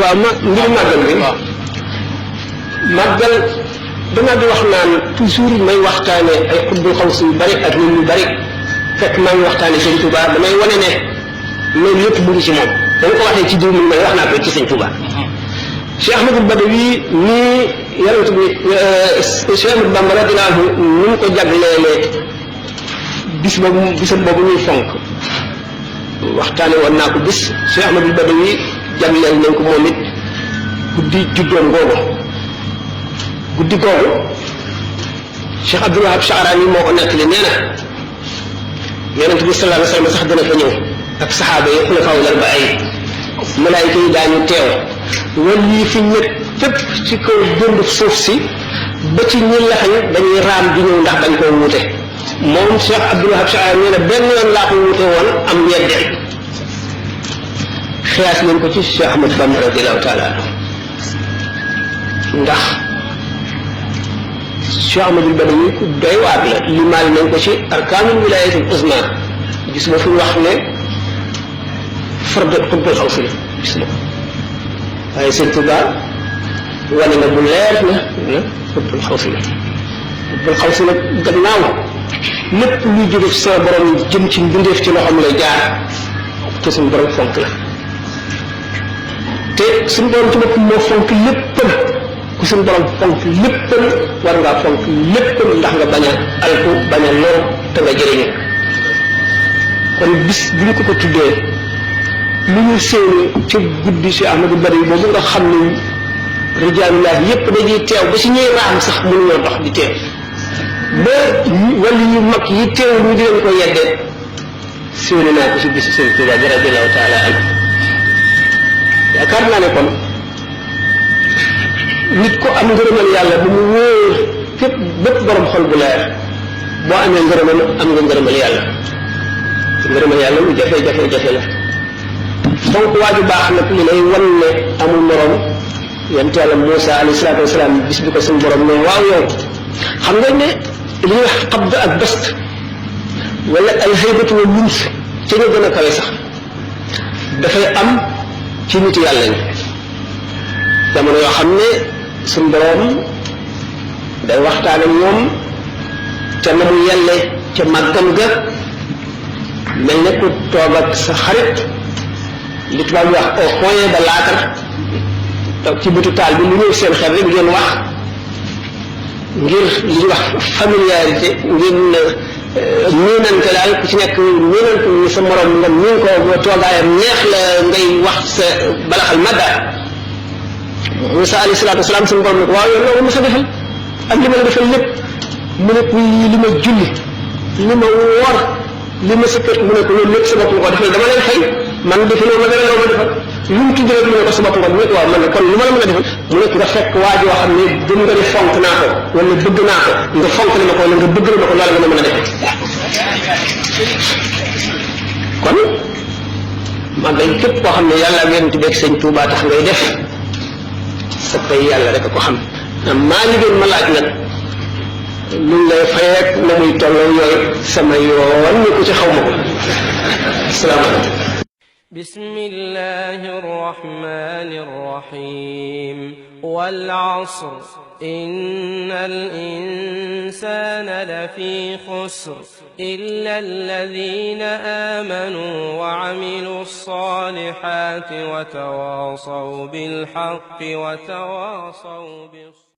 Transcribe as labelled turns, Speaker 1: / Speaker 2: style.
Speaker 1: waaw mbiru màggal bi màggal dama di wax naan toujours may waxtaane ay xutbul xaws yu bari ak nit ñu bari fekk maa ngi waxtaane sëñ Touba damay wane ne loolu yëpp mu ngi ci moom dama ko waxee ci diw mi may wax naa ko ci sëñ Touba Cheikh Ahmadul Badawi nii yonent bi Cheikh Ahmadou Bamba radiyallahu anhu ni mu ko jagleelee bisam boobu ñuy fonk waxtaane woon naa ko bis Cheikh Ahmadul Badawi jagleel nañ ko moom it guddi juddoom guddi googu Cheikh Abdul Wahab Sha'rani moo ko nettali nee na yonent bi sallallahu alayhi wa sallam sax dana fa ñëw ak saxaaba yi xulafaa al-arba'iin malaayika yi daañu teew wala yi fi ñëpp fépp ci kaw dund suuf si ba ci ñi laxañ dañuy raam di ñëw ndax dañ koo wuute moom Cheikh Abdul Wahab Sha'rani nee na benn yoon laa ko wuute woon am ñeddeel xiyaas nañ ko ci Cheikh Ahmad Bamba radiyallahu taala anhu ndax Cheikh Ahmadul Badawi ku doy waar la limaal nañ ko ci arkaanul wilaayatul uzma gis nga fu wax ne fard xutbul xaws la gis nga waaye sëñ Tuubaa wane na bu leer na xutbul xaws la xutbul xaws la gannaaw lépp luy jóge ci sa borom jëm ci mbindeef ci loxoom lay jaar te suñu borom fonk la te suñu borom ci bopp moo fonk léppam ku suñu borom fonk léppam war ngaa fonk léppam ndax nga bañ a alku bañ a lor te nga jëriñu kon bis bi ñu ko tuddee lu ñu séenu ci guddi si Ahmadul Badawi boobu nga xam ne rijaalullaah yépp dañuy teew ba si ñuy raam sax mënuñoo dox di teew ba wala yu mag yi teew lu di leen ko yeddee séenu naa ko si bisu Sëriñ Tuubaa bi radiyallaahu taala anhu yaakaar naa ne kon nit ko am ngërëmal yàlla bu mu wóor képp bépp borom xol bu leer boo amee ngërëmal am nga ngërëmal yàlla te ngërëmal yàlla lu jafe la fonk waaju baax nag li lay wan ne amul morom yonent yàlla Muusa alayhi salaatu wasalaam bis bi ko suñu borom ne waaw yow xam nga ne li ñuy wax xabd ak bast wala al haybatu wal lums ca ñu gën a kawe sax dafay am ci nit yàlla ñi jamono yoo xam ne suñu borom day waxtaan ak ñoom ca na mu yelle ca màggam ga mel ne ku toog ak sa xarit li tubaab wax au coin de l'âtre toog ci bëtu taal bi lu ñëw seen xel rek ngeen wax ngir li ñuy wax familiarité ngeen miinante daal ku ci nekk miinante ni sa morom nga miin ko ba toogaayam neex la ngay wax sa balaxal madda Musaa alayhi salaatu wasalaam suñu borom ne ko waaw yow loolu ma sa defal ak li ma la defal lépp mu ne ko li ma julli li ma woor li ma sa kër mu ne ko loolu lépp sa bopp nga ko defal dama lay fay man defaloo ma dara loo ma defal lu mu tudd rek mu ne ko sa bopp nga mu ne ko waaw man ne kon lu ma la mën a defal mu ne ko nga fekk waa joo xam ne gëm nga ne fonk naa ko wala bëgg naa ko nga fonk na ma ko wala nga bëgg na ma ko loolu nga mën a defal kon man day képp koo xam ne yàlla ak yonent bi ak sëñ Tuubaa tax ngay def sa pay yàlla rek a ko xam maa ngi doon ma laaj nag luñ lay fay rek na muy tolloo yooyu sama yoon ñu ko ci xaw ma ko asalaamaaleykum
Speaker 2: بسم الله الرحمن الرحيم والعصر إن الإنسان لفي خسر إلا الذين آمنوا وعملوا الصالحات وتواصوا بالحق وتواصوا بالصبر